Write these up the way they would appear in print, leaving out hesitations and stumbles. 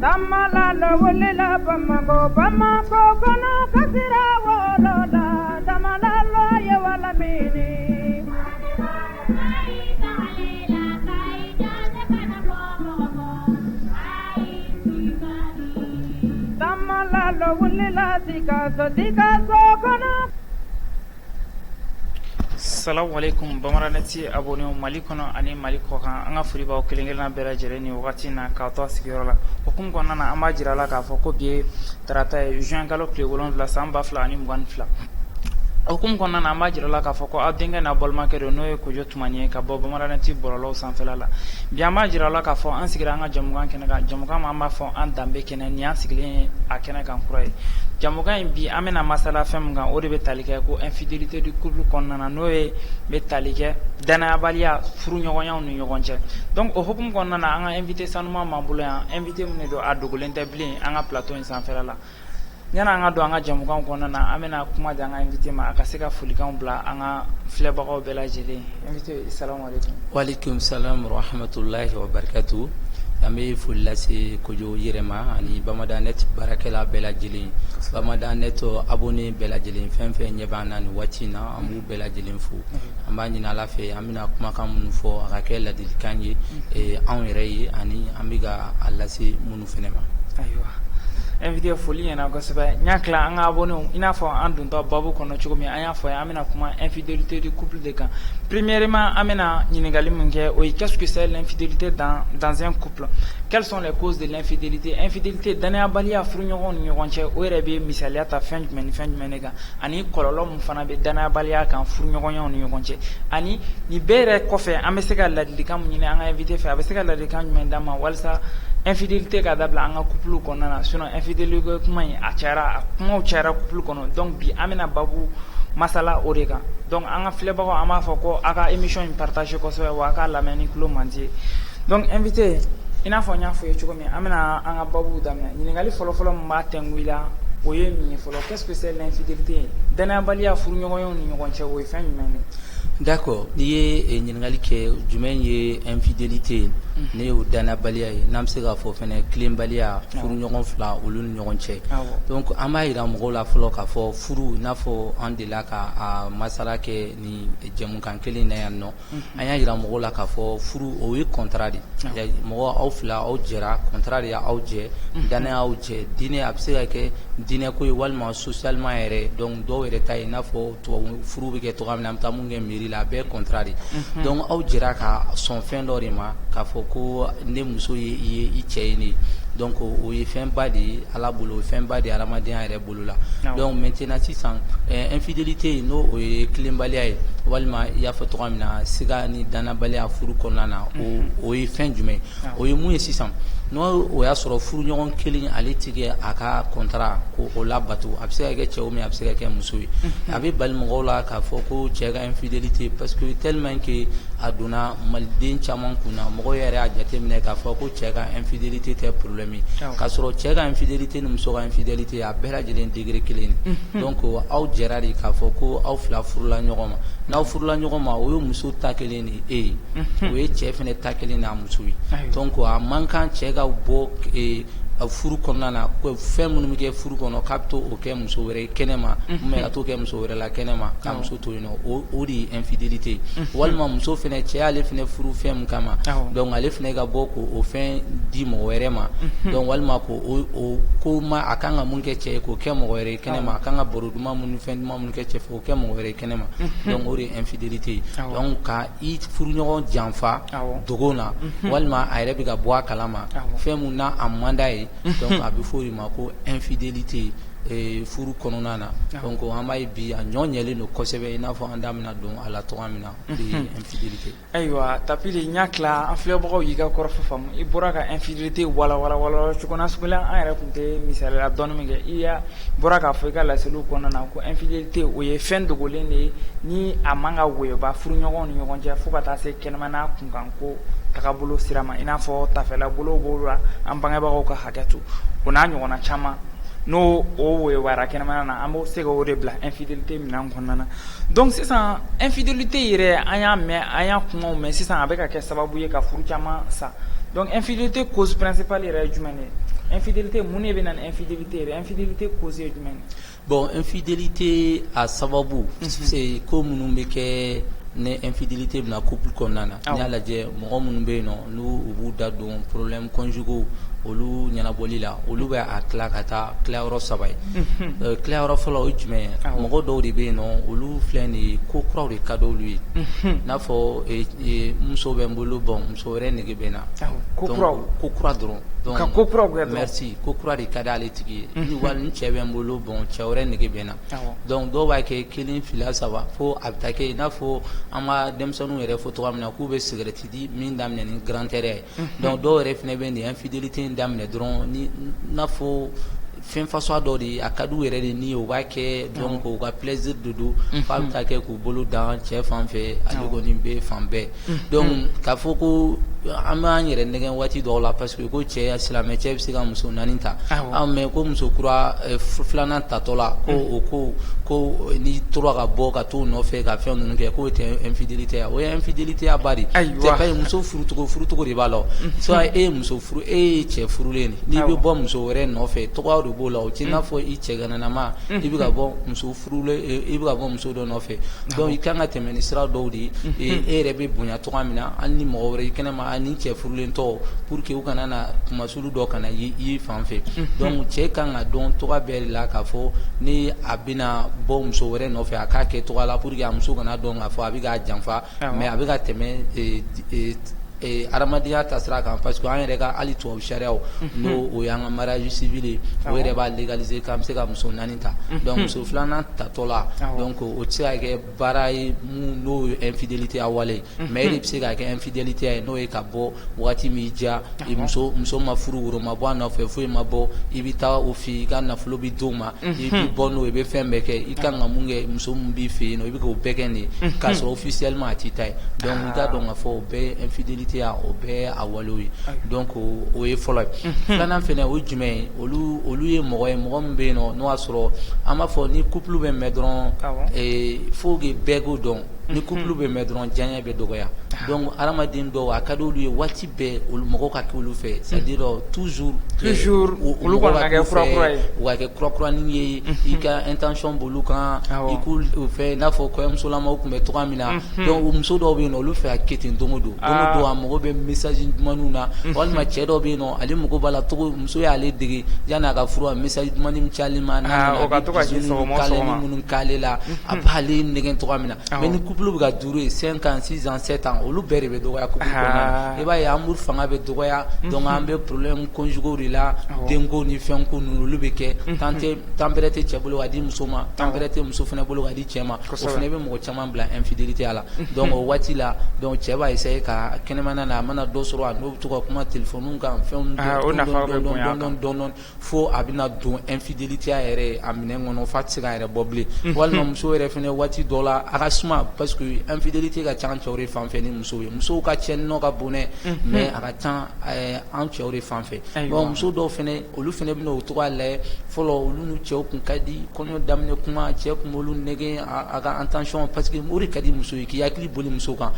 Tamalalo wulela Bamako kono kasira wolola Tamalalo ye wala mini Tamalalo wulela Dikaso kono. Assalamu alaikum bamaranati abonné Mali kono ani Mali kokan an ka foli b'aw kelen-kelenna bɛɛ lajɛlen ni wagati na k'aw to a sigiyɔrɔ la hukumu kɔnɔna na an b'a jira la k'a fɔ ko bi ye tarata ye juin kalo tile 7 san 2022 hukumu kɔnɔna na an b'a jira la k'a fɔ ko aw denkɛ n'a balimakɛ don n'o ye Kojo Tumani ye ka bɔ bamaranati bɔlɔlɔw sanfɛla la bi an b'a jira la k'a fɔ an sigira an ka jamukan kɛnɛ kan jamukan ma an b'a fɔ an danbe kɛnɛ ni an sigilen ye a kɛnɛ kan kura ye jamukan in bi an bɛna masala fɛn min kan o de bɛ tali kɛ ko infidélité du couple kɔnɔna na n'o ye bɛ tali kɛ danayabaliya furuɲɔgɔnyaw ni ɲɔgɔn cɛ donc o hukumu kɔnɔna na an ka invité sanuman m'an bolo yan invité min de don a dogolen tɛ bilen an ka plateau in sanfɛla la yani an ka don an ka jamukan kɔnɔna na an bɛna kuma di an ka invité ma a ka se ka folikanw bila an ka filɛbagaw bɛɛ lajɛlen invité salamu alaikum. Walaikum salam wa rahmatullahi wa barakatuh. An bɛ foli lase Kojo yɛrɛ ma ani Bamadanet baarakɛla bɛɛ lajɛlen Bamadanet abonné bɛɛ lajɛlen fɛn fɛn ɲɛ b'an na nin waati in na an b'u bɛɛ lajɛlen fo an b'a ɲini Ala fɛ an bɛna kumakan minnu fɔ a ka kɛ ladilikan ye anw yɛrɛ ye ani an bɛ ka a lase minnu fɛnɛ ma. Ayiwa invité foli ɲɛna kosɛbɛ n y'a tila an ka abonnéw i n'a fɔ an dontɔ babu kɔnɔ cogo min an y'a fɔ an bɛna kuma infidélité du couple de kan premièrement an bɛna ɲininkali min kɛ o ye qu'est-ce que c'est l'infidélité dans un couple quelles sont les causes de l'infidélité infidélité danayabaliya furuɲɔgɔnw ni ɲɔgɔn cɛ o yɛrɛ bɛ misaliya ta fɛn jumɛn ni fɛn jumɛn de kan ani kɔlɔlɔ min fana bɛ danayabaliya kan furuɲɔgɔnyaw ni ɲɔgɔn cɛ ani nin bɛɛ yɛrɛ kɔfɛ an bɛ se ka ladilikan min ɲini an ka invité fɛ a bɛ se ka ladilikan jumɛn d'an ma walasa infidélité ka dabila an ka couple kɔnɔna na sinon infidélité kuma in a cayara a kumaw cayara couple kɔnɔ donc bi an bɛna babu masala o de kan donc an ka filɛbagaw an b'a fɔ ko a ka émission in partage kosɛbɛ wa a ka lamɛn ni tulo man di ye donc invité i n'a fɔ n y'a fɔ ye cogo min an bɛna an ka babu daminɛ ɲininkali fɔlɔfɔlɔ min b'a tɛngu i la o ye min ye fɔlɔ qu'est-ce que c'est l'infidélité danayabaliya furuɲɔgɔnyaw ni ɲɔgɔn cɛ o ye fɛn jumɛn de. D'accord n'i ye ɲininkali kɛ jumɛn ye infidélité ne y'o danayabaliya ye n'an bɛ se k'a fɔ fɛnɛ tilenbaliya furuɲɔgɔn fila olu ni ɲɔgɔn cɛ donc an b'a yira mɔgɔw la fɔlɔ k'a fɔ furu i n'a fɔ an delila ka a masala kɛ ni jɛmukan kelen na yan nɔ an y'a yira mɔgɔw la k'a fɔ furu o ye contrat de mɔgɔ aw fila aw jɛra contrat de y'aw jɛ danaya y'aw jɛ diinɛ a bɛ se ka kɛ diinɛ ko ye walima socialement yɛrɛ donc dɔw yɛrɛ ta ye i n'a fɔ tubabu furu bɛ kɛ cogoya min na an bɛ taa mun kɛ mairie la a bɛɛ contrat de donc aw jɛra ka sɔn fɛn dɔ de ma k'a fɔ ko ne muso ye i ye i cɛ ye ne donc o ye fɛnba de ye Ala bolo o ye fɛnba de ye adamadenya yɛrɛ bolo la donc maintenant sisan infidélité n'o o ye tilenbaliya ye walima i y'a fɔ cogoya min na siga ni danabaliya furu kɔnɔna na o ye fɛn jumɛn o ye mun ye sisan n'o o y'a sɔrɔ furuɲɔgɔn kelen ale tigɛ a ka contrat ko o labato a bɛ se ka kɛ cɛ ou bien a bɛ se ka kɛ muso ye a bɛ bali mɔgɔw la k'a fɔ ko cɛ ka infidélité parce que tellement que a donna maliden caman kunna mɔgɔw yɛrɛ y'a jateminɛ k'a fɔ ko cɛ ka infidélité tɛ problème ye k'a sɔrɔ cɛ ka infidélité ni muso ka infidélité a bɛɛ lajɛlen degré kelen ye donc aw jɛra de k'a fɔ ko aw fila furula ɲɔgɔn ma n'aw furula ɲɔgɔn ma o ye muso ta kelen ni e ye o ye cɛ fɛnɛ ta kelen n'a muso ye donc a man kan cɛ ka bɔ furu kɔnɔna na fɛn minnu bɛ kɛ furu kɔnɔ k'a bɛ to o kɛ muso wɛrɛ ye kɛnɛ ma mais ka to kɛ muso wɛrɛ la kɛnɛ ma k'a muso to yen nɔ o de ye infidélité walima muso fɛnɛ cɛ y'ale fɛnɛ furu fɛn min kama donc ale fɛnɛ ka bɔ k'o fɛn di mɔgɔ wɛrɛ ma donc walima k'o ko ma a kan ka mun kɛ cɛ ye k'o kɛ mɔgɔ wɛrɛ ye kɛnɛ ma a kan ka baro duman minnu fɛn duman minnu kɛ cɛ fɛ o kɛ mɔgɔ wɛrɛ ye kɛnɛ ma donc o de ye infidélité ye donc ka i furuɲɔgɔn janfa dogo na walima a yɛrɛ bɛ ka bɔ a kalama fɛn mun na a man d'a ye donc a bɛ fɔ o de ma ko infidélité furu kɔnɔna na donc an b'a ye bi a ɲɔ ɲɛlen don kosɛbɛ i n'a fɔ an da bɛna don a la cogoya min na o de ye infidélité. Ayiwa Tapili n y'a tila an filɛbagaw y'i ka kɔrɔfɔ faamu i bɔra ka infidélité walawala cogo nasugu la an yɛrɛ tun tɛ misaliya dɔɔni min kɛ i bɔra k'a fɔ i ka laseliw kɔnɔna na ko infidélité o ye fɛn dogolen de ye ni a man ka woyoba furuɲɔgɔnw ni ɲɔgɔn cɛ fo ka taa se kɛnɛmana kunkan ko tagabolo sira ma i n'a fɔ tafɛla bolow b'o la an bangebagaw ka hakɛ to o n'a ɲɔgɔnna caman no o we wara kɛnɛmana na an b'o se ka o de bila infidélité minan kɔnɔna na donc sisan infidélité yɛrɛ an y'a mɛn an y'a kumaw mɛn sisan a bɛ ka kɛ sababu ye ka furu caman sa donc infidélité cause principale yɛrɛ ye jumɛn ye infidélité mun de bɛ na ni infidélité yɛrɛ infidélité cause ye jumɛn ye bon infidélité a sababu c'est ko minnu bɛ kɛ ne infidélité bɛna couple kɔnɔna na n'i y'a lajɛ mɔgɔ minnu bɛ yen nɔ n'u u b'u da don problème conjugaux olu ɲɛnabɔli la olu bɛ a tila ka taa tilayɔrɔ 3 ye tilayɔrɔ fɔlɔ o ye jumɛn ye mɔgɔ dɔw de bɛ yen nɔ olu filɛ nin ye ko kuraw de ka d'olu ye n'a fɔ muso bɛ n bolo bon muso wɛrɛ nege bɛ n na ko kura dɔrɔn ka ko kura bɛ merci ko kura de ka di ale tigi ye ni wali ni cɛ bɛ n bolo bon cɛ wɛrɛ nege bɛ n na donc dɔw b'a kɛ 1 2 3 fo a bɛ taa kɛ i n'a fɔ an ka denmisɛnninw yɛrɛ fɔ cogoya min na k'u bɛ cigarette di min daminɛ ni grand terre ye donc dɔw yɛrɛ fana bɛ nin infidélité daminɛ dɔrɔn ni n'a fɔ fɛn fasoya dɔ de a ka d'u yɛrɛ de ni o b'a kɛ donc u ka plaisir de don f'a bɛ taa kɛ k'u bolo dan cɛ fan fɛ ale kɔni bɛ fan bɛɛ donc k'a fɔ ko an b'an yɛrɛ nɛgɛn waati dɔw la parce que ko cɛ silamɛ cɛ bɛ se ka muso 4 ta mais ko muso kura 2nan tatɔ la ko n'i tora ka bɔ ka t'o nɔfɛ ka fɛn ninnu kɛ k'o tɛ infidélité ye o ye infidélité ya ba de c'est pas muso furucogo de b'a la soit e ye muso furu e ye cɛ furulen n'i bɛ bɔ muso wɛrɛ nɔfɛ tɔgɔyaw de b'o la o t'i n'a fɔ i cɛ gananama i bɛ ka bɔ muso furulen i bɛ ka bɔ muso dɔ nɔfɛ donc i kan ka tɛmɛ ni sira dɔw de ye e yɛrɛ bɛ bonya cogoya min na hali ni mɔgɔ wɛrɛ i kɛnɛma ani cɛ furulen tɔ pour que u kana na kumasulu dɔ kana i fan fɛ donc cɛ kan ka dɔn tɔgɔ bɛɛ de la k'a fɔ ni a bɛna bɔ muso wɛrɛ nɔfɛ a k'a kɛ tɔgɔ la pour que a muso kana dɔn k'a fɔ a bɛ k'a janfa mais a bɛ ka tɛmɛ adamadenya tasira kan parce que an yɛrɛ ka hali tubabu sariyaw n'o o y'an ka mariage civil ye o yɛrɛ b'a légaliser k'an bɛ se ka muso 4 ta donc muso 2nan tatɔ la donc o tɛ se ka kɛ baara ye mun n'o ye infidélité a wale mais e de bɛ se ka kɛ infidélité ye n'o ye ka bɔ waati min diya muso ma furu woro ma bɔ a nɔfɛ foyi ma bɔ i bɛ taa o fɛ i ka nafolo bɛ d'o ma i bɛ bɔ n'o ye i bɛ fɛn bɛɛ kɛ i kan ka mun kɛ muso min b'i fɛ yen nɔ i bɛ k'o bɛɛ kɛ nin ye k'a sɔrɔ officiellement a t'i ta ye donc i ka dɔn k'a fɔ o bɛɛ ye infidélité o bɛɛ a walew ye donc o ye fɔlɔ ye filanan fɛnɛ o jumɛn ye olu ye mɔgɔ ye mɔgɔ min bɛ yen nɔ n'o y'a sɔrɔ an b'a fɔ ni couple bɛ mɛn dɔrɔn faut que bɛɛ k'o dɔn ni couple bɛ mɛn dɔrɔn diyaɲɛ bɛ dɔgɔya donc hadamaden dɔw a ka d'olu ye waati bɛɛ mɔgɔw ka kɛ olu fɛ c'est à dire toujours olu kɔni ka kɛ kurakura ye u ka kɛ kurakuranin ye i ka intention b'olu kan i k'u fɛ i n'a fɔ kɔɲɔmusolamaw tun bɛ cogoya min na donc muso dɔw bɛ yen nɔ olu fɛ ka kɛ ten don o don a mago bɛ message dumanuw na walima cɛ dɔw bɛ yen nɔ ale mago b'a la cogo muso y'ale dege yanni a ka furu a message dumani min cayali ma n'a nana k'ale ni minnu k'ale la a b'ale nɛgɛn cogoya min na mais ni couple bɛ ka duuru ye 5 ans 6 ans 7 ans olu bɛɛ de bɛ dɔgɔya couple kɔnɔna na i b'a ye amour fanga bɛ dɔgɔya donc an bɛ problème conjugaux de la denko ni fɛnko ninnu olu bɛ kɛ temps bɛrɛ tɛ cɛ bolo ka di muso ma temps bɛrɛ tɛ muso fana bolo ka di cɛ ma o fana bɛ mɔgɔ caman bila infidélité a la donc o waati la donc cɛ b'a essayer ka kɛnɛmana na a mana dɔ sɔrɔ a n'o bɛ to ka kuma téléphone kan fɛnw dɔn fo a bɛna don infidélité a yɛrɛ a minɛn kɔnɔ f'a tɛ se k'a yɛrɛ bɔ bilen walima muso yɛrɛ fana waati dɔ la a ka suma parce que infidélité ka ca an cɛw de fan fɛ ni musow ye musow ka cɛnni ka bon dɛ mais a ka ca an cɛw de fan fɛ bon muso dɔw fana olu fana bɛna o cogoya lajɛ fɔlɔ olu n'u cɛw kun ka di kɔɲɔ daminɛ kuma cɛ kun b'olu nɛgɛn a ka intention parce que o de ka di muso ye k'i hakili boli muso kan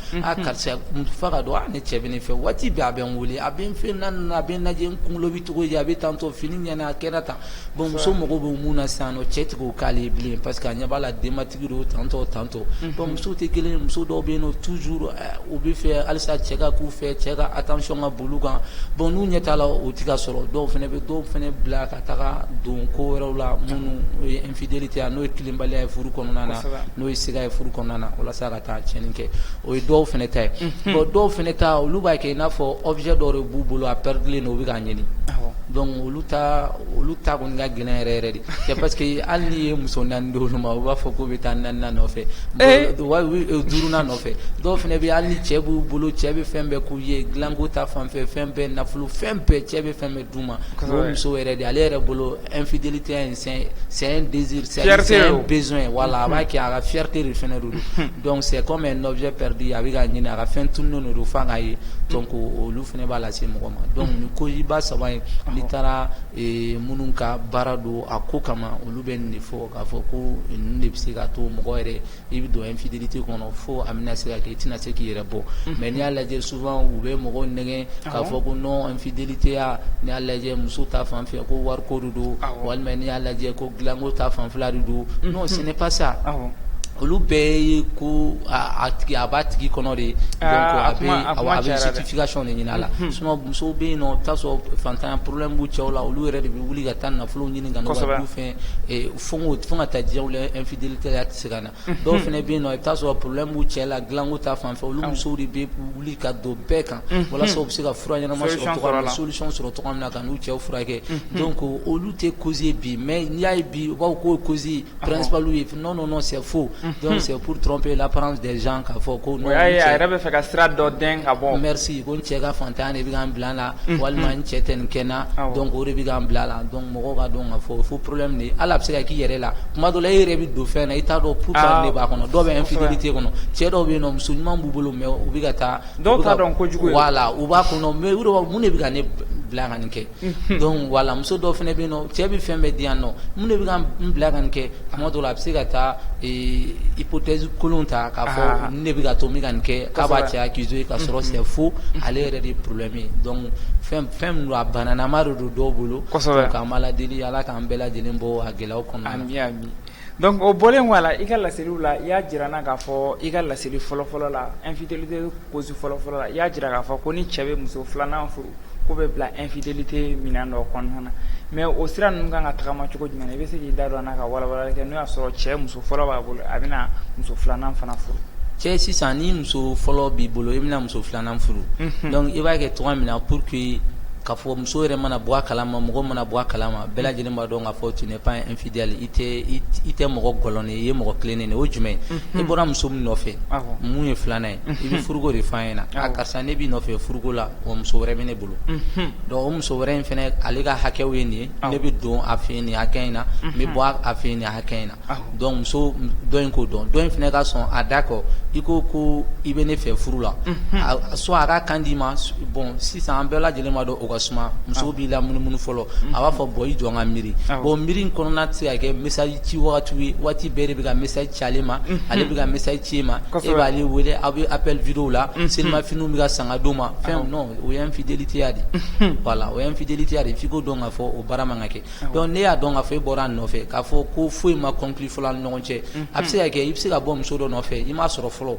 karisa fa ka dɔn ne cɛ bɛ ne fɛ waati bɛɛ a bɛ n wele a bɛ n fɛ na a bɛ n lajɛ n kunkolo bɛ cogo di a bɛ tantɔ fini ɲɛna a kɛra tan bon muso mago bɛ mun na sisan nɔ cɛ tigɛ o k'ale ye bilen parce que a ɲɛ b'a la denbatigi don tantɔ bon muso tɛ kelen ye muso dɔw bɛ yen nɔ toujours u bɛ fɛ halisa cɛ ka k'u fɛ cɛ ka attention ka boli kan bon n'u ɲɛ t'a la o tɛ ka sɔrɔ dɔw fana bila ka taga don ko wɛrɛw la minnu o ye infidélité n'o ye tilenbaliya ye furu kɔnɔna na n'o ye siga ye furu kɔnɔna na walasa ka taa tiɲɛni kɛ o ye dɔw fana ta ye bon dɔw fana ta olu b'a kɛ i n'a fɔ objet dɔ de b'u bolo a pɛridilen don u bɛ k'a ɲini donc olu ta kɔni ka gɛlɛn yɛrɛ yɛrɛ de c'est parce que hali n'i ye muso 4 di olu ma u b'a fɔ k'u bɛ taa 4nan nɔfɛ 5nan nɔfɛ dɔw fana bɛ hali ni cɛ b'u bolo cɛ bɛ fɛn bɛɛ k'u ye dilanko ta fanfɛ fɛn bɛɛ nafolo fɛn bɛɛ cɛ bɛ fɛn bɛɛ d'u ma o muso yɛrɛ de ale yɛrɛ bolo infidélité c'est un désir c'est un besoin voilà a b'a kɛ a ka fierté de fana de don donc c'est comme un objet perdu a bɛ ka ɲini a ka fɛn tununnen de don f'a k'a ye donc olu fana b'a lase mɔgɔ ma donc nin ko ba saba in litara minnu ka baara don a ko kama olu bɛ nin de fɔ k'a fɔ ko ninnu de bɛ se ka to mɔgɔ yɛrɛ i bɛ don infidélité kɔnɔ fo a bɛna se ka kɛ i tɛna se k'i yɛrɛ bɔ mais n'i y'a lajɛ souvent u bɛ mɔgɔw nɛgɛn k'a fɔ ko non infidélité ya n'i y'a lajɛ muso ta fanfɛ ko wariko de don walima n'i y'a lajɛ ko dilanko ta fanfɛla de don non ce n'est pas ça. Olu bɛɛ ye ko a b'a tigi kɔnɔ de donc a bɛ justification de ɲini a la sinon musow bɛ yen nɔ i bɛ t'a sɔrɔ fantanya problème b'u cɛw la olu yɛrɛ de bɛ wuli ka taa nafolo ɲini ka n'u ka du fɛn fo ka taa diɲɛ la infidélité ya tɛ se ka na dɔw fana bɛ yen nɔ i bɛ t'a sɔrɔ problème b'u cɛ la dilanko ta fanfɛ olu musow de bɛ wuli ka don bɛɛ kan walasa u bɛ se ka fura ɲɛnama sɔrɔ cogoya min na solution sɔrɔ cogoya min na ka n'u cɛw furakɛ donc olu tɛ causer bi mais n'i y'a ye bi u b'a fɔ k'o cause principal ye non c'est faux. Donc c'est pour tromper l'apparence des gens k'a fɔ ko non a yɛrɛ bɛ fɛ ka sira dɔ dɛn ka bɔ merci ko n cɛ ka fantanya de bɛ k'an bila la walima n cɛ tɛ nin kɛ n na donc o de bɛ k'an bila la donc mɔgɔw ka dɔn k'a fɔ fo problème de ala bɛ se ka k'i yɛrɛ la tuma dɔ la e yɛrɛ bɛ don fɛn na i t'a dɔn pourquoi de b'a kɔnɔ dɔw bɛ infidélité kɔnɔ cɛ dɔw bɛ yen nɔ muso ɲuman b'u bolo mais u bɛ ka taa dɔw t'a dɔn kojugu ye voilà u b'a kɔnɔ mais u yɛrɛ mun de bɛ ka ne bila ka nin kɛ donc voilà muso dɔw fana bɛ yen nɔ cɛ bɛ fɛn bɛɛ di yan nɔ mun de bɛ ka n bila ka nin kɛ tuma dɔ la a bɛ se ka taa hypothèse kolon ta k'a fɔ ne bɛ ka to min ka nin kɛ k'a b'a cɛ accuser k'a sɔrɔ c'est faux ale yɛrɛ de problème ye donc fɛn min don a bananama de don dɔw bolo donc an b'a ladeli ala k'an bɛɛ lajɛlen bɔ a gɛlɛyaw kɔnɔna na. Donc o bɔlen wala i ka laseliw la i y'a jira na k'a fɔ i ka laseli fɔlɔfɔlɔ la infidélité cause fɔlɔfɔlɔ la i y'a jira k'a fɔ ko ni cɛ bɛ muso filanan furu ko bɛ bila infidélité minɛn dɔ kɔnɔna na mais o sira ninnu kan ka tagama cogo jumɛn i bɛ se k'i da don a na ka walawalali kɛ n'o y'a sɔrɔ cɛ muso fɔlɔ b'a bolo a bɛna muso filanan fana furu. Cɛ sisan ni muso fɔlɔ b'i bolo i bɛna muso filanan furu donc i b'a kɛ cogoya min na pour que k'a fɔ muso yɛrɛ mana bɔ a kalama mɔgɔ mana bɔ a kalama bɛɛ lajɛlen b'a dɔn k'a fɔ tu n'es pas infidèle i tɛ mɔgɔ gɔlɔnnen i ye mɔgɔ tilennen de o jumɛn i bɔra muso min nɔfɛ mun ye filanan ye i bɛ furuko de f'an ɲɛna a karisa ne b'i nɔfɛ furuko la wa muso wɛrɛ bɛ ne bolo donc o muso wɛrɛ in fɛnɛ ale ka hakɛw ye nin ye ne bɛ don a fɛ yen nin hakɛ in na n bɛ bɔ a fɛ yen nin hakɛ in na donc muso dɔ in k'o dɔn dɔ in fɛnɛ ka sɔn a d'accord i ko i bɛ ne fɛ furu la soit a ka kan d'i ma bon sisan an bɛɛ lajɛlen b'a dɔn o ka suma muso b'i la munumunu fɔlɔ a b'a fɔ bɔn i jɔ n ka miiri bon miiri in kɔnɔna tɛ se ka kɛ message ci wagati ye waati bɛɛ de bɛ ka message ci ale ma ale bɛ ka message ci e ma e b'ale wele aw bɛ appel vidéo la selimafiniw bɛ ka san ka d'o ma fɛn non o ye infidélité ya de voilà o ye infidélité ya de f'i k'o dɔn k'a fɔ o baara man ka kɛ donc ne y'a dɔn k'a fɔ e bɔra a nɔfɛ k'a fɔ ko foyi ma conclure fɔlɔ an ni ɲɔgɔn cɛ a bɛ se ka kɛ i bɛ se ka bɔ muso dɔ nɔfɛ i m'a sɔrɔ fɔlɔ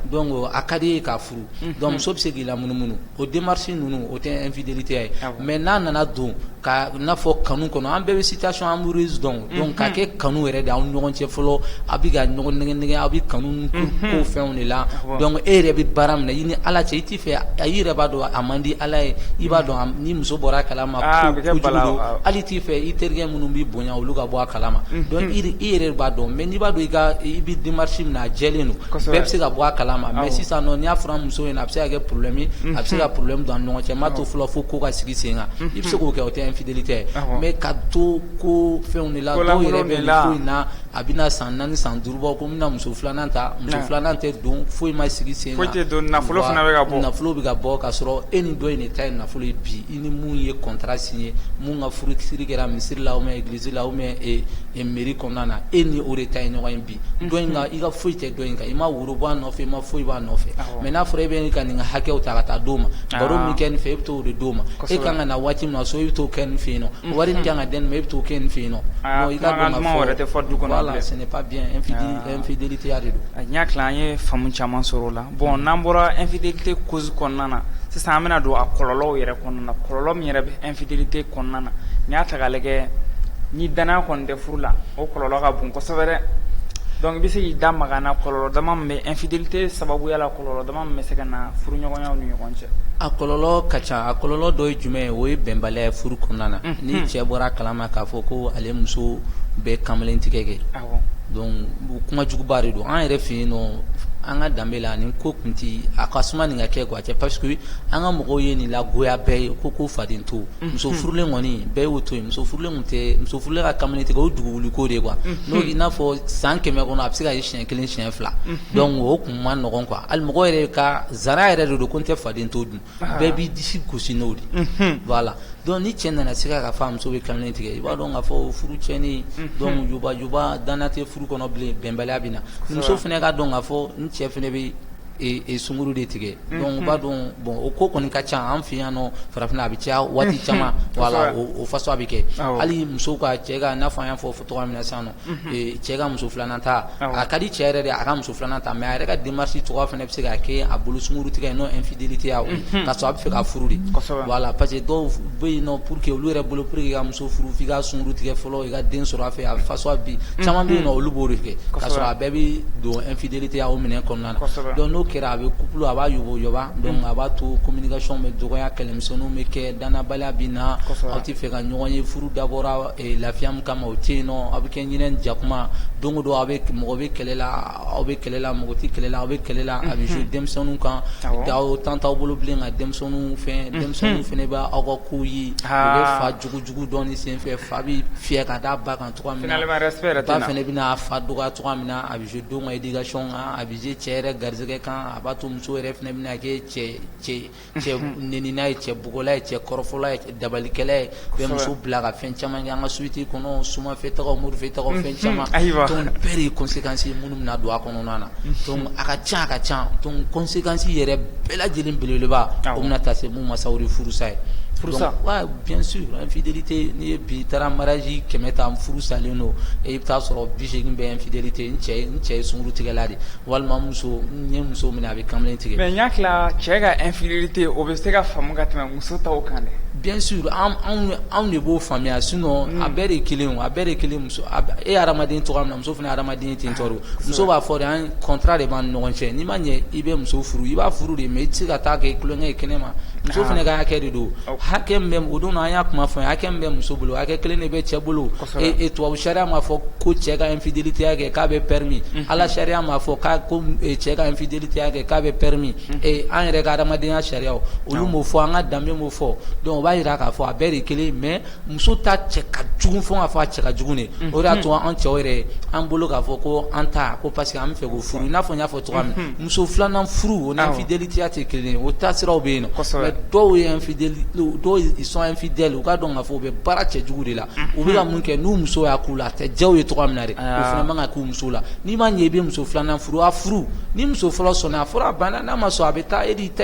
donc a ka di e k'a furu donc muso bɛ se k'i la munumunu o démarche ninnu o tɛ infidélité ya ye mais n'a nana don ka n'a fɔ kanu kɔnɔ an bɛɛ bɛ situation amoureuse dɔn donc ka kɛ kanu yɛrɛ de aw ni ɲɔgɔn cɛ fɔlɔ a bɛ ka ɲɔgɔn nɛgɛ aw bɛ kanu ko fɛnw de la donc e yɛrɛ bɛ baara min na i ni ala cɛ i t'i fɛ i yɛrɛ b'a dɔn a man di ala ye i b'a dɔn ni muso bɔra a kalama kojugu don hali t'i fɛ i terikɛ minnu b'i bonya olu ka bɔ a kalama donc i yɛrɛ b'a dɔn mais n'i b'a dɔn i bɛ démarche min na a jɛlen don bɛɛ bɛ se ka bɔ a kalama mais sisan nɔ n'i y'a fɔra muso ɲɛna a bɛ se ka kɛ problème ye a bɛ se ka problème don an ni ɲɔgɔn cɛ n b'a to fɔlɔ fo ko ka sigi sen kan i bɛ se k'o kɛ o tɛ infidélité mais ka to ko fɛnw de la dɔw yɛrɛ bɛ nin ko in na a bɛna san 4 san 5 bɔ ko n bɛna muso filanan ta muso filanan tɛ don foyi ma sigi sen kan foyi tɛ don nafolo fana bɛ ka bɔ nafolo bɛ ka bɔ k'a sɔrɔ e ni dɔ in de ta ye nafolo ye bi i ni mun ye contrat signé mun ka furusiri kɛra misiri la ou bien église la ou bien mairie kɔnɔna na e ni o de ta ye ɲɔgɔn ye bi dɔ in kan i ka foyi tɛ dɔ in kan i ma woro bɔ a nɔfɛ i ma foyi b'a nɔfɛ mais n'a fɔra e bɛ ka nin ka hakɛw ta ka taa d'o ma baro min kɛ nin fɛ e bɛ t'o de d'o ma e kan ka na waati min na so e bɛ t'o kɛ nin fɛ yen nɔ wari in kan ka den mais e bɛ t'o kɛ nin fɛ yen nɔ bon i ka dɔn ka fɔ voilà ce n'est pas bien infidélité ya de don a ɲa tila an ye faamu caman sɔrɔ o la bon n'an bɔra infidélité cause kɔnɔna na sisan an bɛna don a kɔlɔlɔw yɛrɛ kɔnɔna na kɔlɔlɔ min yɛrɛ bɛ infidélité kɔnɔna na n'i y'a ta k'a lajɛ ni danaya kɔni tɛ furu la o kɔlɔlɔ ka bon kosɛbɛ dɛ donc i bɛ se k'i da maga na kɔlɔlɔ dama min bɛ infidélité sababuya la kɔlɔlɔ dama min bɛ se ka na furuɲɔgɔnyaw ni ɲɔgɔn cɛ a kɔlɔlɔ ka ca a kɔlɔlɔ dɔ ye jumɛn ye o ye bɛnbaliya ye furu kɔnɔna na ni cɛ bɔra a kalama k'a fɔ ko ale muso bɛ kamalen tigɛ kɛ donc kuma juguba de don an yɛrɛ fɛ yen nɔ an ka danbe la nin ko kun ti a ka suma nin ka kɛ quoi cɛ parce que an ka mɔgɔw ye nin lagoya bɛɛ ye ko faden to muso furulen kɔni bɛɛ y'o to yen muso furulen ka kamalen tigɛ o dugu wuli ko de quoi n'o i n'a fɔ san 100 kɔnɔ a bɛ se ka ye siɲɛ 1 siɲɛ 2 donc o kun ma nɔgɔn quoi hali mɔgɔ yɛrɛ ka zara yɛrɛ de don ko n tɛ faden to dun bɛɛ b'i disi gosi n'o de voilà donc ni cɛ nana se ka fa muso bɛ kamalen tigɛ i b'a dɔn k'a fɔ furu cɛnni donc yuba danna tɛ furu kɔnɔ bilen bɛnbaliya bɛ na muso fana ka dɔn k'a fɔ n cɛ fana bɛ sunkuru de tigɛ donc b'a dɔn bon o ko kɔni ka ca an fɛ yan nɔ farafinna a bɛ caya waati caman voilà o façon a bɛ kɛ hali muso ka cɛ ka n'a fɔ an y'a fɔ cogoya min na sisan nɔ cɛ ka muso filanan ta a ka di cɛ yɛrɛ de a ka muso filanan ta mais a yɛrɛ ka démarche cogoya fana bɛ se ka kɛ a bolo sunkuru tigɛ ye n'o infidélité ye k'a sɔrɔ a bɛ fɛ ka furu de voilà parce que dɔw bɛ yen nɔ pour que olu yɛrɛ bolo pour que ka muso furu f'i ka sunkuru tigɛ fɔlɔ i ka den sɔrɔ a fɛ a façon bi caman bɛ yen nɔ olu b'o de kɛ k'a sɔrɔ a bɛɛ bɛ don infidélité o minɛn kɔnɔna na donc n'o kɛra a bɛ couple a b'a yoba donc a b'a to communication bɛ dɔgɔya kɛlɛmisɛnninw bɛ kɛ danabaliya bɛ na aw tɛ fɛ ka ɲɔgɔn ye furu dabɔra lafiya min kama o tɛ yen nɔ aw bɛ kɛ ɲinɛ jakuma don o don mɔgɔ bɛ kɛlɛ la aw bɛ kɛlɛ la mɔgɔ tɛ kɛlɛ la aw bɛ kɛlɛ la a bɛ jouer denmisɛnninw kan aw temps t'aw bolo bilen ka denmisɛnninw fɛnɛ bɛ aw ka kow ye u bɛ fa jugujugu dɔɔni senfɛ fa bɛ fiyɛ ka da ba kan cogoya min na ba fɛnɛ bɛna fa dɔgɔya cogoya min na a bɛ jouer denw ka éducation kan a bɛ jouer cɛ yɛrɛ garizɛgɛ kan a b'a to muso yɛrɛ fɛnɛ bɛna kɛ cɛ nenina ye cɛ bugɔla ye cɛ kɔrɔfɔla ye dabalikɛla ye bɛ muso bila ka fɛn caman kɛ an ka suite kɔnɔ sumafɛtagaw morifɛtagaw fɛn caman donc bɛɛ de ye conséquence ye minnu bɛna don a kɔnɔna na donc a ka ca donc conséquence yɛrɛ bɛɛ lajɛlen belebeleba o bɛna taa se mun masaw de furusa ye donc ouais bien sûr infidélité ni ye bi taara mariage 100 ta furu salen don i bɛ taa sɔrɔ 80 bɛ infidélité n cɛ ye sunkuru tigɛla de walima n ye muso minɛ a bɛ kamalen tigɛ mais n y'a tila cɛ ka infidélité o bɛ se ka faamu ka tɛmɛ muso taw kan dɛ bien sûr anw de b'o faamuya sinon a bɛɛ de kelen muso e ye hadamaden cogoya min na muso fana ye hadamaden ten tɔ don muso b'a fɔ de an contrat de b'an ni ɲɔgɔn cɛ n'i ma ɲɛ i bɛ muso furu i b'a furu de mais i tɛ se ka taa kɛ tulonkɛ ye kɛnɛ ma muso fana ka hakɛ de don hakɛ min bɛ o don an y'a kuma fɔ hakɛ min bɛ muso bolo hakɛ kelen de bɛ cɛ bolo tubabu sariya m'a fɔ ko cɛ ka infidélité kɛ k'a bɛ permis ala sariya m'a fɔ ko cɛ ka infidélité kɛ k'a bɛ permis an yɛrɛ ka hadamadenya sariyaw olu m'o fɔ an ka danbe m'o fɔ donc o b'a jira k'a fɔ a bɛɛ de kelen mais muso ta cɛ ka jugu fɔ k'a fɔ a cɛ ka jugu de o de y'a to an cɛw yɛrɛ an bolo k'a fɔ ko an ta ko parce que an bɛ fɛ k'o furu i n'a fɔ n y'a fɔ cogoya min muso filanan furu o ni infidélité tɛ kelen o taasiraw bɛ yen nɔ mais dɔw ye dɔw ils sont infidèles u ka dɔn k'a fɔ u bɛ baara cɛjugu de la u bɛ ka mun kɛ n'u muso y'a k'u la a tɛ diya u ye cogoya min na de o fana man ka k'u muso la n'i ma ɲɛ i bɛ muso filanan furu a furu ni muso fɔlɔ sɔnna a fɔra a banna n'a ma sɔn a bɛ taa e de ta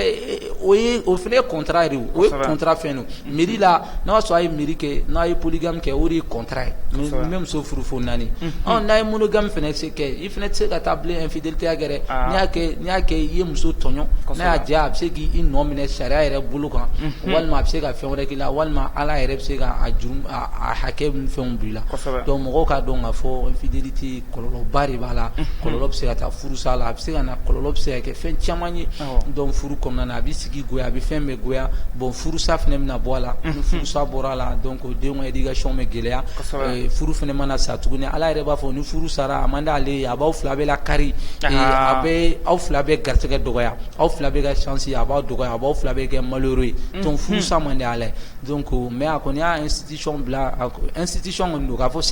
o fana ye contrat de ye o ye contrat fɛn do mairie la n'a y'a sɔrɔ a ye mairie kɛ n'a ye polygame kɛ o de ye contrat ye n bɛ muso furu fo 4 n'a ye monogame fana se kɛ i fana tɛ se ka taa bilen infidélité kɛ dɛ n'i y'a kɛ i ye muso tɔɲɔ n'a y'a diya a bɛ se k'i nɔ minɛ sariya yɛrɛ bolo kan walima a bɛ se ka fɛn wɛrɛ k'i la walima ala yɛrɛ bɛ se ka a hakɛ ni fɛnw bila i la donc mɔgɔw ka dɔn k'a fɔ infidélité kɔlɔlɔba de b'a la kɔlɔlɔ bɛ se ka taa furusa la a bɛ se ka na kɔlɔlɔ bɛ se ka kɛ fɛn caman ye donc furu kɔnɔna na a bɛ sigi goya a bɛ fɛn bɛɛ goya bon furusa fana bɛna bɔ a la ni furusa bɔra a la donc denw ka éducation bɛ gɛlɛya furu fana mana sa tuguni ala yɛrɛ b'a fɔ ni furu sara a man d'ale ye a b'aw fila bɛɛ lakari a bɛ aw fila bɛɛ garisɛgɛ dɔgɔya aw fila bɛɛ ka chance a b'aw dɔgɔya a b'aw fila bɛɛ kɛ malheureux ye donc furusa man di ala ye donc mais a kɔni y'a institution bila institution kɔni don k'a fɔ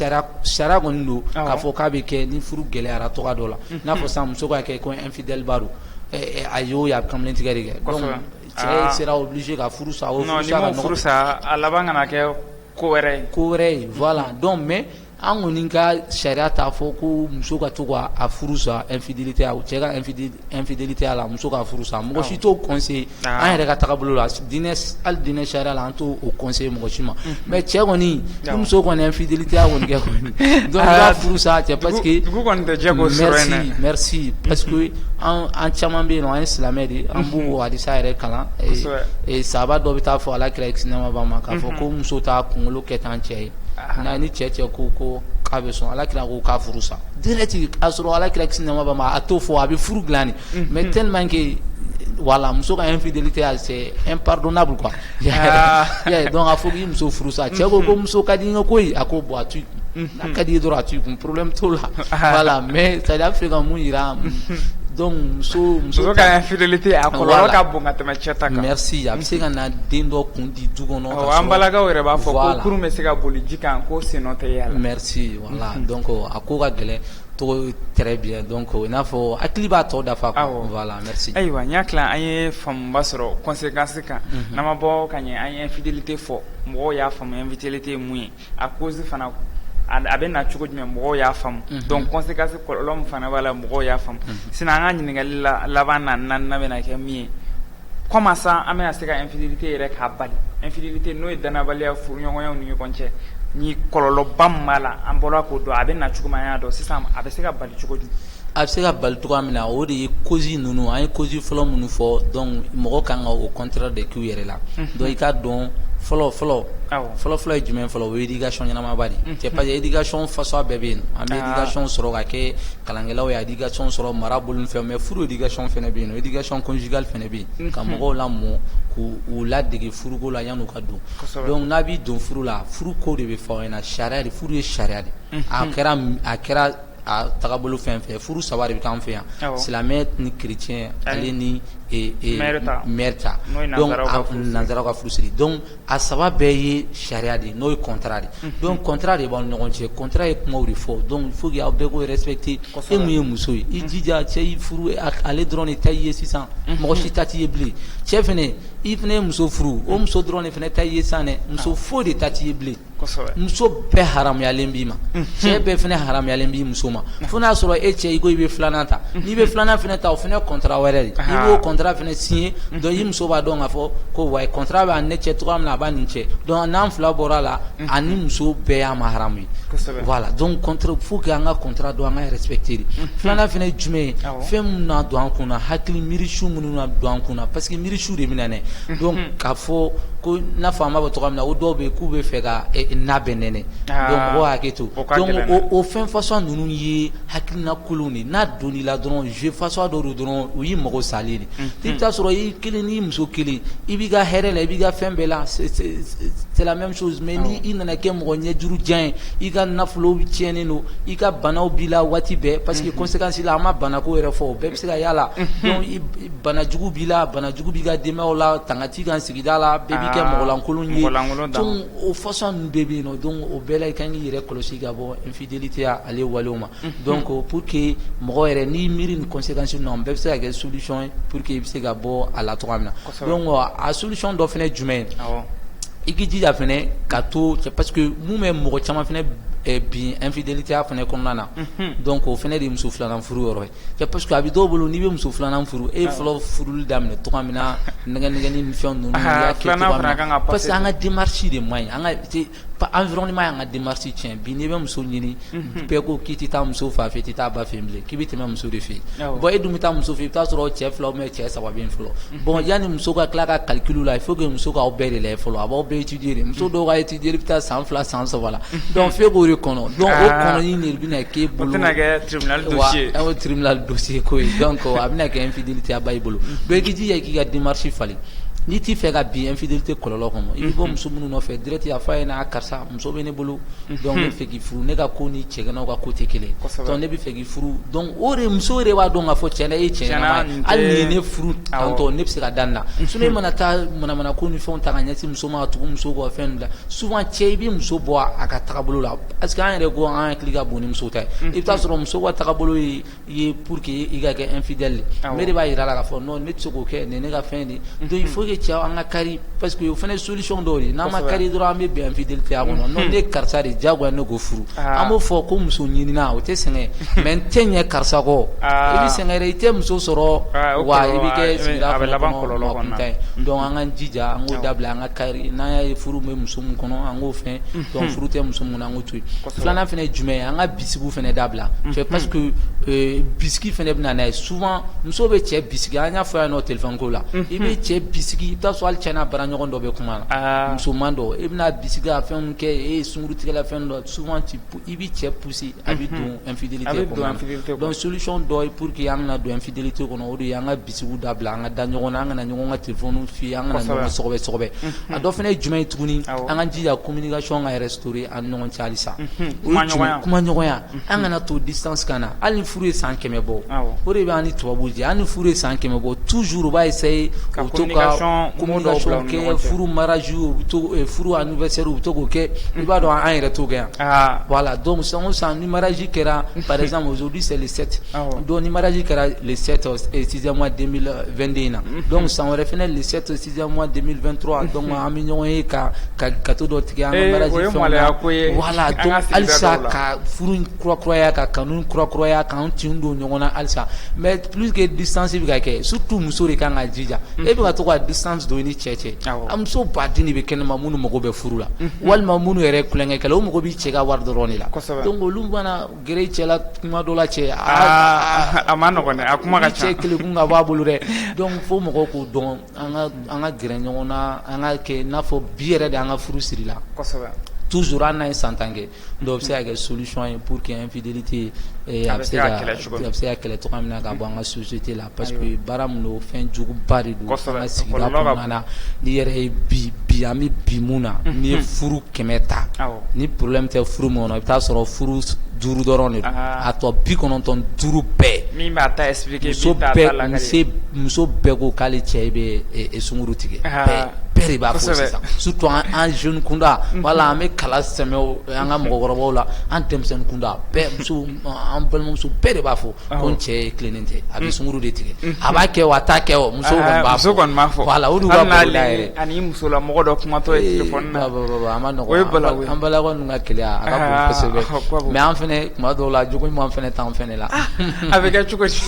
sariya kɔni don k'a fɔ k'a bɛ kɛ ni furu gɛlɛyara togoya dɔ la n'a fɔ sisan muso ka kɛ ko infidèle ba don a y'o ye a bɛ kamalen tigɛ de kɛ donc cɛ sera obligé ka furu sa o furu sa a laban kana kɛ ko wɛrɛ ye voilà donc mais an kɔni ka sariya t'a fɔ ko muso ka to k'a furu sa infidélité cɛ ka infidélité a la muso ka furu sa mɔgɔ si t'o conseiller an yɛrɛ ka taabolo la hali diinɛ sariya la an t'o conseiller mɔgɔ si ma mais cɛ kɔni ni muso kɔni infidélité kɔni kɛ kɔni donc i b'a furu sa cɛ parce que dugu kɔni tɛ jɛ k'o sɔrɔ yen dɛ merci parce que an caman bɛ yen nɔ an ye silamɛ de an b'o hadisa yɛrɛ kalan sahaba dɔ bɛ taa fɔ alakira kisi nɛɛma b'a ma k'a fɔ ko muso t'a kunkolo kɛ tan cɛ ye ni cɛ ko k'a bɛ sɔn alakira ko k'a furu sa direct a sɔrɔ alakira kisi nɛɛma b'a ma a t'o fɔ a bɛ furu dilan de mais tellement que voilà muso ka infidélité c'est impardonnable quoi donc a fɔ k'i muso furu sa cɛ ko muso ka di n ye koyi a ko bon a to yen n'a ka di ye dɔrɔn a to yen problème t'o la voilà mais c'est à dire a bɛ fɛ ka mun jira donc muso ka infidélité a kɔlɔlɔ ka bon ka tɛmɛ cɛ ta kan merci a bɛ se ka na den dɔ kun di du kɔnɔ an balakaw yɛrɛ b'a fɔ ko kurun bɛ se ka boli ji kan ko sen nɔ tɛ yala merci voilà donc a ko ka gɛlɛn très bien. Donc il faut hakili b'a tɔ dafa voilà merci. Ayiwa n y'a tila an ye faamuba sɔrɔ conséquence kan n'an ma bɔ ka ɲɛ an ye infidélité fɔ mɔgɔw y'a faamu infidélité ye mun ye a cause fana a bɛ na cogo jumɛn mɔgɔw y'a faamu donc conséquence kɔlɔlɔ min fana b'a la mɔgɔw y'a faamu sinon an ka ɲininkali laban naaninan bɛna kɛ min ye comment ça an bɛna se ka infidélité yɛrɛ k'a bali infidélité n'o ye danabaliya furuɲɔgɔnyaw ni ɲɔgɔn cɛ ni kɔlɔlɔba min b'a la an bɔra k'o dɔn a bɛ na cogo min an y'a dɔn sisan a bɛ se ka bali cogo jumɛn. A bɛ se ka bali cogoya min na o de ye cause ninnu an ye cause fɔlɔ minnu fɔ donc mɔgɔ kan ka o contraire de k'u yɛrɛ la donc i ka dɔn fɔlɔ ye jumɛn fɔlɔ o ye éducation ɲɛnamaba de c'est parce que éducation façon bɛɛ bɛ yen an bɛ éducation sɔrɔ ka kɛ kalankɛlaw ye éducation sɔrɔ mara bolo ni fɛn mais furu éducation fana bɛ yen éducation conjugale fana bɛ yen ka mɔgɔw lamɔ k'u ladege furuko la yan'u ka don donc n'a b'i don furu la furu ko de bɛ fɔ aw ɲɛna sariya de furu ye sariya de a kɛra a tagabolo fɛn fɛn furu saba de bɛ k'an fɛ yan silamɛ ni chrétien ale ni mɛri ta donc nanzaraw ka furusiri donc a saba bɛɛ ye sariya de n'o ye contrat de donc contrat de b'aw ni ɲɔgɔn cɛ contrat ye kumaw de fɔ donc il faut que aw bɛɛ k'o respecter e mun ye muso ye i jija cɛ y'i furu ale dɔrɔn de ta i ye sisan mɔgɔ si ta t'i ye bilen cɛ fɛnɛ i fɛnɛ ye muso furu o muso dɔrɔn de fɛnɛ ta i ye sisan dɛ muso foyi de ta t'i ye bilen muso bɛɛ haramuyalen b'i ma cɛ bɛɛ fɛnɛ haramuyalen b'i muso ma fo n'a sɔrɔ e cɛ i ko i bɛ filanan ta n'i bɛ filanan fɛnɛ ta o fɛnɛ contrat wɛrɛ de i b'o contrat fɛnɛ signé donc i muso b'a dɔn k'a fɔ ko wa contrat b'a ne cɛ cogoya min na a b'a nin cɛ donc n'an fila bɔra la ani muso bɛɛ y'a ma haramu ye voilà donc contrat faut que an ka contrat dɔn an ka respecter de filanan fɛnɛ jumɛn ye fɛn minnu na don an kunna hakili miirisiw minnu na don an kunna parce que miirisiw de bɛ na dɛ donc k'a fɔ ko n'a fɔ an b'a fɔ cogoya min na o dɔw bɛ yen k'u bɛ fɛ ka n'a bɛ nɛnɛ donc mɔgɔw hakili to donc o fɛn façon ninnu ye hakilina kolonw de n'a donn'i la dɔrɔn jeu façon dɔ do dɔrɔn o y'i mago salen de i bɛ taa sɔrɔ i kelen n'i muso kelen i b'i ka hɛrɛ la i b'i ka fɛn bɛɛ la c'est la même chose mais ni i nana kɛ mɔgɔ ɲɛjuru jan ye i ka nafolo tiɲɛnen don i ka banaw b'i la waati bɛɛ parce que conséquence la an ma banako yɛrɛ fɔ o bɛɛ bɛ se ka y'a la donc banajugu b'i la banajugu b'i ka denbayaw la tanga t'i kan sigida la bɛɛ b'i kɛ mɔgɔlankolon ye donc o façon ninnu bɛɛ bɛ yen nɔ donc o bɛɛ la i kan k'i yɛrɛ kɔlɔsi ka bɔ infidélité ale walew ma donc pour que mɔgɔ yɛrɛ n'i miiri ni conséquence ninnu bɛɛ bɛ se ka kɛ solution ye pour que i bɛ se ka bɔ a la cogoya min na donc a solution dɔ fana ye jumɛn ye i k'i jija fana ka to parce que mun bɛ mɔgɔ caman fana bi infidélité a fana kɔnɔna na donc o fana de ye muso filanan furu yɔrɔ ye parce que a bɛ dɔw bolo n'i bɛ muso filanan furu e ye fɔlɔ furuli daminɛ cogoya min na nɛgɛnɛgɛnni ni fɛn ninnu y'a kɛ cogoya min na parce que an ka démarche de man ɲi an ka environnement y'an ka démarche tiɲɛ bi n'i bɛ muso ɲini bɛɛ ko k'i tɛ taa muso fa fɛ i tɛ taa ba fɛ bilen k'i bɛ tɛmɛ muso de fɛ bon e dun bɛ taa muso fɛ i bɛ taa sɔrɔ cɛ fila ou cɛ saba bɛ yen fɔlɔ bon yanni muso ka tila ka calcul la il faut que muso k'aw bɛɛ de lajɛ fɔlɔ a b'aw bɛɛ étudier de muso dɔw ka étudier i bɛ taa san 2 san 3 la donc f'e k'o de kɔnɔ donc o kɔnɔni de bɛ na k'e bolo o tɛna kɛ tribunal dossier wa o tribunal dossier ko ye donc a bɛ na kɛ infidélité a ba i bolo donc i k'i jija k'i ka démarche falen n'i t'i fɛ ka bin infidélité kɔlɔlɔ kɔnɔ i bɛ bɔ muso minnu nɔfɛ direct a fɔ a ɲɛna karisa muso bɛ ne bolo donc ne bɛ fɛ k'i furu ne ka ko ni cɛganaw ka ko tɛ kelen donc ne bɛ fɛ k'i furu donc o de muso yɛrɛ b'a dɔn k'a fɔ tiɲɛ na e ye tiɲɛ ɲɛnama ye hali ni ye ne furu tantɔ ne bɛ se ka da nin na sinon e mana taa manamana ko ni fɛnw ta ka ɲɛsin muso ma ka tugu muso kɔ fɛn la souvent cɛ i bɛ muso bɔ a ka tagabolo la parce que an yɛrɛ ko an hakili ka bon ni muso ta ye i bɛ taa sɔrɔ muso ka tagabolo ye pour que i ka kɛ infidèle mais de b'a yira la k'a fɔ non ne tɛ se k'o kɛ nin ne ka fɛn de donc il faut que cɛ an ka kari parce que o fana solution dɔw de n'an ma kari dɔrɔn an bɛ bɛn infidélité a kɔnɔ non ne karisa de diyagoya ne ko furu an b'o fɔ ko muso ɲinina o tɛ sɛgɛn mais n tɛ ɲɛ karisa kɔ i bɛ sɛgɛn dɛ i tɛ muso sɔrɔ wa i bɛ kɛ sigida kɔnɔ kuntan ye donc an k'an jija an k'o dabila an ka kari n'an y'a ye furu bɛ muso min kɔnɔ an k'o fɛn donc furu tɛ muso min na an k'o to yen filanan fana ye jumɛn ye an ka bisigiw fana dabila parce que bisigi fana bɛ na n'a ye souvent muso bɛ cɛ bisigi an y'a fɔ yan nɔ téléphone ko la i bɛ cɛ bisigi i bɛ taa sɔrɔ hali cɛna bara ɲɔgɔn dɔ bɛ kuma la musoman dɔ i bɛna bisigi a fɛn kɛ e ye sunkurutigɛla fɛn dɔ souvent i bɛ cɛ pousser a bɛ don infidélité kɔnɔ donc solution dɔ ye pour que an kana don infidélité kɔnɔ o de ye an ka bisigiw dabila an ka da ɲɔgɔn na an kana ɲɔgɔn ka téléphone fiyɛ an kana ɲɔgɔn sɔgɔbɛ sɔgɔbɛ a dɔ fana ye jumɛn ye tuguni an ka jija communication ka restaurer an ni ɲɔgɔn cɛ halisa kuma ɲɔgɔnya an kana to distance kan na hali ni furu ye san 100 bɔ o de bɛ an ni tubabuw cɛ hali ni furu ye san 100 bɔ toujours u b'a essayer o to ka communication kɛ furu mariage u bɛ to furu anniversaire u bɛ to k'o kɛ i b'a dɔn an yɛrɛ t'o kɛ yan voilà donc san o san ni mariage kɛra par exemple aujourd'hui c'est le 7 donc ni mariage kɛra le 7 6e mois 2022 na donc san wɛrɛ fɛnɛ le 7 6e mois 2023 donc an bɛ ɲɔgɔn ye ka gâteau dɔ tigɛ an ka mariage fɛnw na voilà donc halisa ka furu kurakuraya ka kanu kurakuraya k'an tin don ɲɔgɔn na halisa mais plus que distance bɛ ka kɛ surtout muso de kan ka jija e bɛ ka to ka distance don i ni cɛ cɛ a muso baden de bɛ kɛnɛma minnu mago bɛ furu la walima minnu yɛrɛ kulonkɛkɛla o mago bɛ cɛ ka wari dɔrɔn de la donc olu mana gɛrɛ i cɛ la kuma dɔ la cɛ a ma nɔgɔn dɛ a kuma ka ca cɛ kelekun ka bɔ a bolo dɛ donc fo mɔgɔw k'o dɔn an ka gɛrɛ ɲɔgɔn na an ka kɛ i n'a fɔ bi yɛrɛ de an ka furu siri la toujours an n'a ye san tan kɛ donc o bɛ se ka kɛ solution ye pour que infidélité a bɛ se ka kɛlɛ cogoya min na ka bɔ an ka société la parce que baara min don fɛn juguba de don an ka sigida kɔnɔna na n'i yɛrɛ ye bi an bɛ bi mun na n'i ye furu 100 ta ni problème tɛ furu min kɔnɔ i bɛ taa sɔrɔ furu 5 dɔrɔn de don a tɔ 95 bɛɛ min b'a ta expliquer muso bɛɛ ko k'ale cɛ i bɛ sunkuru tigɛ bɛɛ de b'a fɔ sisan surtout an jeune kunda wala an bɛ kala sɛmɛ an ka mɔgɔkɔrɔbaw la an denmisɛnnin kunda bɛɛ muso an balimamuso bɛɛ de b'a fɔ ko n cɛ ye tilennen tɛ a bɛ sunkuru de tigɛ a b'a kɛ o a t'a kɛ o muso kɔni b'a fɔ voilà o de b'a bolo la yɛrɛ ani musola mɔgɔ dɔ kumatɔ ye téléphone na a ma nɔgɔn an balakaw ninnu ka keleya a ka bon kosɛbɛ mais an fɛnɛ tuma dɔw la jogo ɲuman fɛnɛ t'an fɛnɛ la a bɛ kɛ cogo di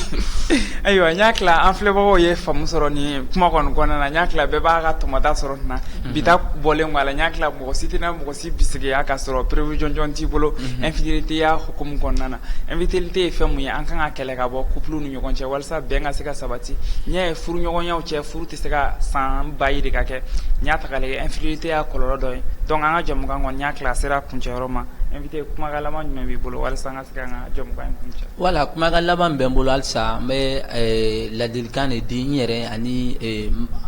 ayiwa n y'a tila an filɛbagaw ye faamu sɔrɔ nin kuma kɔni kɔnɔna na n y'a tila bɛɛ b'a ka tɔmɔta sɔrɔ nin na bi ta bɔlen kɔ a la n y'a tila mɔgɔ si tɛna mɔgɔ si bisigiya ka sɔrɔ prévu jɔnjɔn t'i bolo infidélité ya hukumu kɔnɔna na infidélité ye fɛn mun ye an kan ka kɛlɛ ka bɔ couple ni ɲɔgɔn cɛ walasa bɛn ka se ka sabati n y'a ye furuɲɔgɔnyaw cɛ furu tɛ se ka san ba yi de ka kɛ n y'a ta ka lajɛ infidélité ya kɔlɔlɔ dɔ ye donc an ka jamukan kɔni n y'a tila a sera kuncɛyɔrɔ ma invité kumakan laban jumɛn b'i bolo walasa an ka se ka an ka jamukan in kuncɛ voilà kumakan laban bɛ n bolo halisa n bɛ ladilikan de di n yɛrɛ ani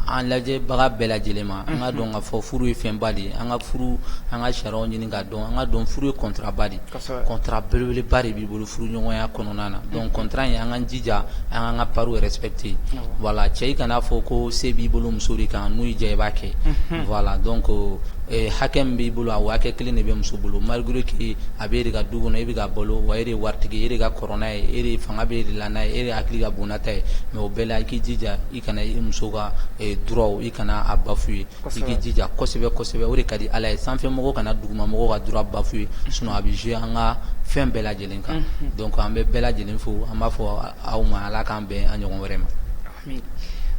an lajɛbaga bɛɛ lajɛlen ma an ka dɔn ka fɔ furu ye fɛnba de ye an ka furu an ka sariyaw ɲini ka dɔn an ka dɔn furu ye contrat ba de ye contrat belebeleba de b'i bolo furuɲɔgɔnya kɔnɔna na donc contrat in an ka jija an ka pariw respecter voilà cɛ i kana fɔ ko se b'i bolo muso de kan n'u y'i diya i b'a kɛ voilà donc hakɛ min b'i bolo a hakɛ kelen de bɛ muso bolo malgré que a bɛ e de ka du kɔnɔ e bɛ ka balo wa e de ye waritigi e de ka kɔrɔ n'a ye e de fanga bɛ e de la n'a ye e de hakili ka bon n'a ta ye mais o bɛɛ la i k'i jija i kana i muso ka droit i kana a bafouer i k'i jija kosɛbɛ kosɛbɛ o de ka di Ala ye sanfɛmɔgɔw kana dugumamɔgɔw ka droit bafouer sinon a bɛ jouer an ka fɛn bɛɛ lajɛlen kan donc an bɛ bɛɛ lajɛlen fo an b'a fɔ aw ma Ala k'an bɛn a ɲɔgɔn wɛrɛ ma.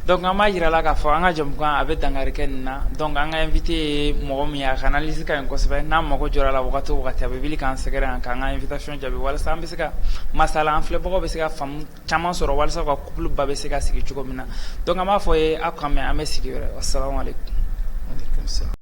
donc an b'a yira la k'a fɔ an ka jamukan a bɛ dankari kɛ nin na donc an ka invité ye mɔgɔ min ye a ka analyse ka ɲi kosɛbɛ n'an mago jɔra la wagati o wagati a bɛ wuli k'an sɛgɛrɛ yan k'an ka invitation jaabi walasa an bɛ se ka masala an filɛbagaw bɛ se ka faamu caman sɔrɔ walasa u ka couple ba bɛ se ka sigi cogo min na donc an b'a fɔ ye aw kan mɛn an bɛ sigi wɛrɛ wasalaamu aleykum.